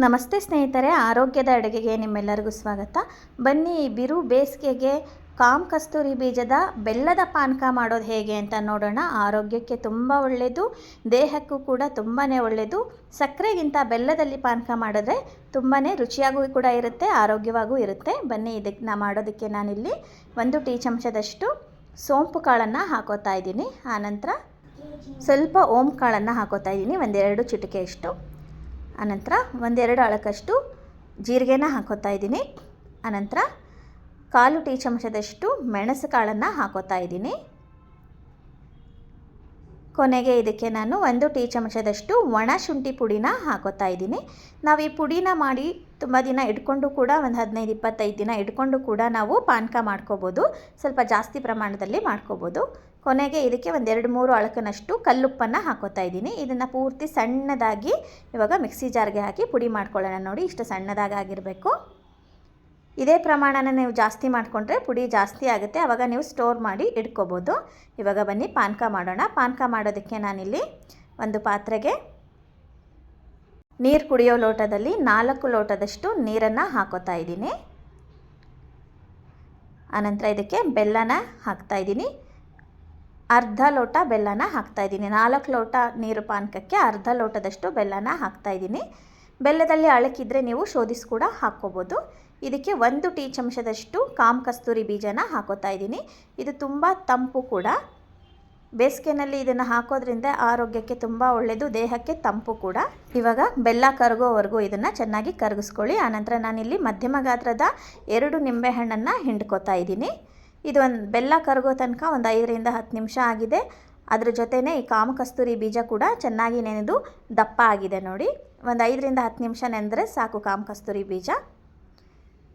ನಮಸ್ತೆ ಸ್ನೇಹಿತರೆ, ಆರೋಗ್ಯದ ಅಡುಗೆಗೆ ನಿಮ್ಮೆಲ್ಲರಿಗೂ ಸ್ವಾಗತ. ಬನ್ನಿ, ಬಿರು ಬೇಸಿಗೆಗೆ ಕಾಮ್ ಕಸ್ತೂರಿ ಬೀಜದ ಬೆಲ್ಲದ ಪಾನಕ ಮಾಡೋದು ಹೇಗೆ ಅಂತ ನೋಡೋಣ. ಆರೋಗ್ಯಕ್ಕೆ ತುಂಬ ಒಳ್ಳೆಯದು, ದೇಹಕ್ಕೂ ಕೂಡ ತುಂಬಾ ಒಳ್ಳೆಯದು. ಸಕ್ಕರೆಗಿಂತ ಬೆಲ್ಲದಲ್ಲಿ ಪಾನಕ ಮಾಡಿದ್ರೆ ತುಂಬಾ ರುಚಿಯಾಗೂ ಕೂಡ ಇರುತ್ತೆ, ಆರೋಗ್ಯವಾಗೂ ಇರುತ್ತೆ. ಬನ್ನಿ, ಇದಕ್ಕೆ ಮಾಡೋದಕ್ಕೆ ನಾನಿಲ್ಲಿ 1 ಟೀ ಚಮಚದಷ್ಟು ಸೋಂಪು ಕಾಳನ್ನು ಹಾಕೋತಾ ಇದ್ದೀನಿ. ಆನಂತರ ಸ್ವಲ್ಪ ಓಂ ಕಾಳನ್ನು ಹಾಕೋತಾ ಇದ್ದೀನಿ, 1-2 ಚಿಟಿಕೆಯಷ್ಟು. ಆನಂತರ 1-2 ಅಳಕಷ್ಟು ಜೀರಿಗೆನ ಹಾಕೋತಾ ಇದ್ದೀನಿ. ಆನಂತರ 1/4 ಟೀ ಚಮಚದಷ್ಟು ಮೆಣಸು ಕಾಳನ್ನು ಹಾಕೋತಾ ಇದ್ದೀನಿ. ಕೊನೆಗೆ ಇದಕ್ಕೆ ನಾನು 1 ಟೀ ಚಮಚದಷ್ಟು ಒಣ ಶುಂಠಿ ಪುಡಿನ ಹಾಕೋತಾ ಇದ್ದೀನಿ. ನಾವು ಈ ಪುಡಿನ ಮಾಡಿ ತುಂಬ ದಿನ ಇಟ್ಕೊಂಡು ಕೂಡ, ಒಂದು 15-25 ದಿನ ಇಟ್ಕೊಂಡು ಕೂಡ ನಾವು ಪಾನಕ ಮಾಡ್ಕೋಬೋದು. ಸ್ವಲ್ಪ ಜಾಸ್ತಿ ಪ್ರಮಾಣದಲ್ಲಿ ಮಾಡ್ಕೋಬೋದು. ಕೊನೆಗೆ ಇದಕ್ಕೆ 1-2-3 ಅಳಕನಷ್ಟು ಕಲ್ಲುಪ್ಪನ್ನು ಹಾಕೋತಾ ಇದ್ದೀನಿ. ಇದನ್ನು ಪೂರ್ತಿ ಸಣ್ಣದಾಗಿ ಇವಾಗ ಮಿಕ್ಸಿ ಜಾರ್ಗೆ ಹಾಕಿ ಪುಡಿ ಮಾಡ್ಕೊಳ್ಳೋಣ. ನೋಡಿ, ಇಷ್ಟು ಸಣ್ಣದಾಗಿ ಆಗಿರಬೇಕು. ಇದೇ ಪ್ರಮಾಣನ ನೀವು ಜಾಸ್ತಿ ಮಾಡಿಕೊಂಡ್ರೆ ಪುಡಿ ಜಾಸ್ತಿ ಆಗುತ್ತೆ, ಆವಾಗ ನೀವು ಸ್ಟೋರ್ ಮಾಡಿ ಇಟ್ಕೋಬೋದು. ಇವಾಗ ಬನ್ನಿ ಪಾನಕ ಮಾಡೋಣ. ಪಾನಕ ಮಾಡೋದಕ್ಕೆ ನಾನಿಲ್ಲಿ ಒಂದು ಪಾತ್ರೆಗೆ ನೀರು ಕುಡಿಯೋ ಲೋಟದಲ್ಲಿ 4 ಲೋಟದಷ್ಟು ನೀರನ್ನು ಹಾಕೋತಾ ಇದ್ದೀನಿ. ಆನಂತರ ಇದಕ್ಕೆ ಬೆಲ್ಲನ ಹಾಕ್ತಾಯಿದ್ದೀನಿ. ಅರ್ಧ ಲೋಟ ಬೆಲ್ಲನ ಹಾಕ್ತಾಯಿದ್ದೀನಿ. 4 ಲೋಟ ನೀರು ಪಾನಕಕ್ಕೆ ಅರ್ಧ ಲೋಟದಷ್ಟು ಬೆಲ್ಲನ ಹಾಕ್ತಾಯಿದ್ದೀನಿ. ಬೆಲ್ಲದಲ್ಲಿ ಅಳಕಿದ್ರೆ ನೀವು ಶೋಧಿಸಿ ಕೂಡ ಹಾಕ್ಕೋಬೋದು. ಇದಕ್ಕೆ 1 ಟೀ ಚಮಚದಷ್ಟು ಕಾಮ್ ಕಸ್ತೂರಿ ಬೀಜನ ಹಾಕೋತಾ ಇದ್ದೀನಿ. ಇದು ತುಂಬ ತಂಪು ಕೂಡ. ಬೇಸಿಗೆನಲ್ಲಿ ಇದನ್ನು ಹಾಕೋದ್ರಿಂದ ಆರೋಗ್ಯಕ್ಕೆ ತುಂಬ ಒಳ್ಳೆಯದು, ದೇಹಕ್ಕೆ ತಂಪು ಕೂಡ. ಇವಾಗ ಬೆಲ್ಲ ಕರಗೋವರೆಗೂ ಇದನ್ನು ಚೆನ್ನಾಗಿ ಕರಗಿಸ್ಕೊಳ್ಳಿ. ಆನಂತರ ನಾನಿಲ್ಲಿ ಮಧ್ಯಮ ಗಾತ್ರದ 2 ನಿಂಬೆಹಣ್ಣನ್ನು ಹಿಂಡ್ಕೋತಾ ಇದ್ದೀನಿ. ಇದು ಬೆಲ್ಲ ಕರಗೋ ತನಕ ಒಂದು 5-10 ನಿಮಿಷ ಆಗಿದೆ. ಅದ್ರ ಜೊತೆನೇ ಈ ಕಾಮ ಕಸ್ತೂರಿ ಬೀಜ ಕೂಡ ಚೆನ್ನಾಗಿ ನೆನೆದು ದಪ್ಪ ಆಗಿದೆ ನೋಡಿ. ಒಂದು 5-10 ನಿಮಿಷ ನೆನೆದ್ರೆ ಸಾಕು ಕಾಮ ಕಸ್ತೂರಿ ಬೀಜ.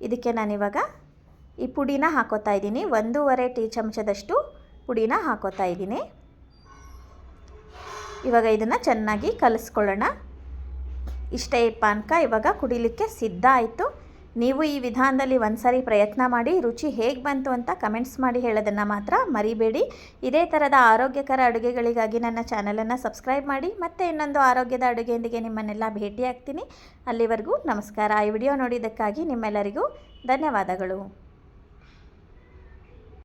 ಇದಕ್ಕೆ ನಾನಿವಾಗ ಈ ಪುಡಿನ ಹಾಕೋತಾ ಇದ್ದೀನಿ. 1.5 ಟೀ ಚಮಚದಷ್ಟು ಪುಡಿನ ಹಾಕೋತಾ ಇದ್ದೀನಿ. ಇವಾಗ ಇದನ್ನು ಚೆನ್ನಾಗಿ ಕಲಿಸ್ಕೊಳ್ಳೋಣ. ಇಷ್ಟೇ ಪಾನಕ ಇವಾಗ ಕುಡಿಲಿಕ್ಕೆ ಸಿದ್ಧ ಆಯಿತು. ನೀವು ಈ ವಿಧಾನದಲ್ಲಿ ಒಂದ್ಸರಿ ಪ್ರಯತ್ನ ಮಾಡಿ, ರುಚಿ ಹೇಗೆ ಬಂತು ಅಂತ ಕಮೆಂಟ್ಸ್ ಮಾಡಿ ಹೇಳೋದನ್ನು ಮಾತ್ರ ಮರಿಬೇಡಿ. ಇದೇ ಥರದ ಆರೋಗ್ಯಕರ ಅಡುಗೆಗಳಿಗಾಗಿ ನನ್ನ ಚಾನಲನ್ನು ಸಬ್ಸ್ಕ್ರೈಬ್ ಮಾಡಿ. ಮತ್ತೆ ಇನ್ನೊಂದು ಆರೋಗ್ಯದ ಅಡುಗೆಯೊಂದಿಗೆ ನಿಮ್ಮನ್ನೆಲ್ಲ ಭೇಟಿ ಆಗ್ತೀನಿ. ಅಲ್ಲಿವರೆಗೂ ನಮಸ್ಕಾರ. ಈ ವಿಡಿಯೋ ನೋಡಿದ್ದಕ್ಕಾಗಿ ನಿಮ್ಮೆಲ್ಲರಿಗೂ ಧನ್ಯವಾದಗಳು.